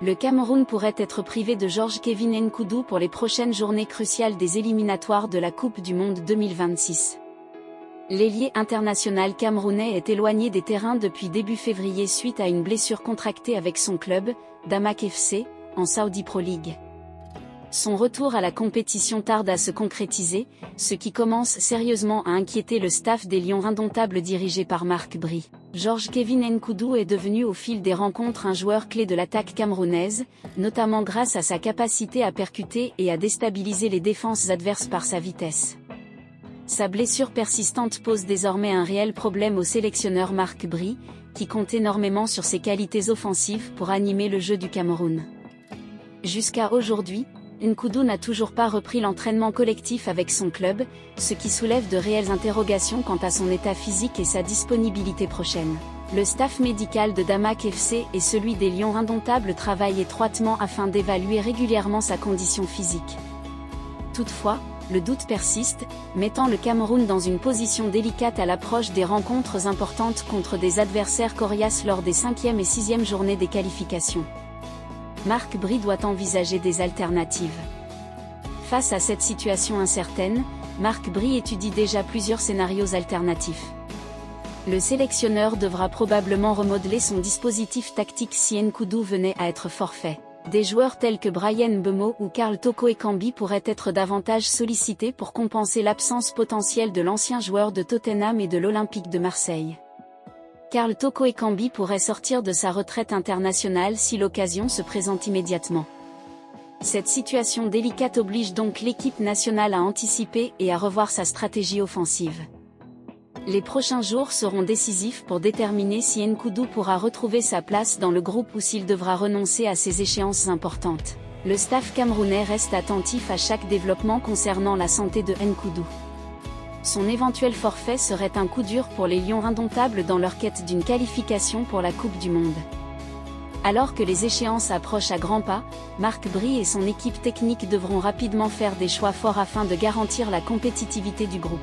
Le Cameroun pourrait être privé de Georges-Kevin Nkoudou pour les prochaines journées cruciales des éliminatoires de la Coupe du Monde 2026. L'ailier international camerounais est éloigné des terrains depuis début février suite à une blessure contractée avec son club, Damak FC, en Saudi Pro League. Son retour à la compétition tarde à se concrétiser, ce qui commence sérieusement à inquiéter le staff des Lions indomptables dirigé par Marc Bry. Georges-Kevin Nkoudou est devenu au fil des rencontres un joueur clé de l'attaque camerounaise, notamment grâce à sa capacité à percuter et à déstabiliser les défenses adverses par sa vitesse. Sa blessure persistante pose désormais un réel problème au sélectionneur Marc Bry, qui compte énormément sur ses qualités offensives pour animer le jeu du Cameroun. Jusqu'à aujourd'hui, Nkoudou n'a toujours pas repris l'entraînement collectif avec son club, ce qui soulève de réelles interrogations quant à son état physique et sa disponibilité prochaine. Le staff médical de Damak FC et celui des Lions indomptables travaillent étroitement afin d'évaluer régulièrement sa condition physique. Toutefois, le doute persiste, mettant le Cameroun dans une position délicate à l'approche des rencontres importantes contre des adversaires coriaces lors des 5e et 6e journées des qualifications. Marc Bry doit envisager des alternatives. Face à cette situation incertaine, Marc Bry étudie déjà plusieurs scénarios alternatifs. Le sélectionneur devra probablement remodeler son dispositif tactique si Nkoudou venait à être forfait. Des joueurs tels que Bryan Mbeumo ou Karl Toko Ekambi pourraient être davantage sollicités pour compenser l'absence potentielle de l'ancien joueur de Tottenham et de l'Olympique de Marseille. Karl Toko Ekambi pourrait sortir de sa retraite internationale si l'occasion se présente immédiatement. Cette situation délicate oblige donc l'équipe nationale à anticiper et à revoir sa stratégie offensive. Les prochains jours seront décisifs pour déterminer si Nkoudou pourra retrouver sa place dans le groupe ou s'il devra renoncer à ces échéances importantes. Le staff camerounais reste attentif à chaque développement concernant la santé de Nkoudou. Son éventuel forfait serait un coup dur pour les Lions indomptables dans leur quête d'une qualification pour la Coupe du Monde. Alors que les échéances approchent à grands pas, Marc Bry et son équipe technique devront rapidement faire des choix forts afin de garantir la compétitivité du groupe.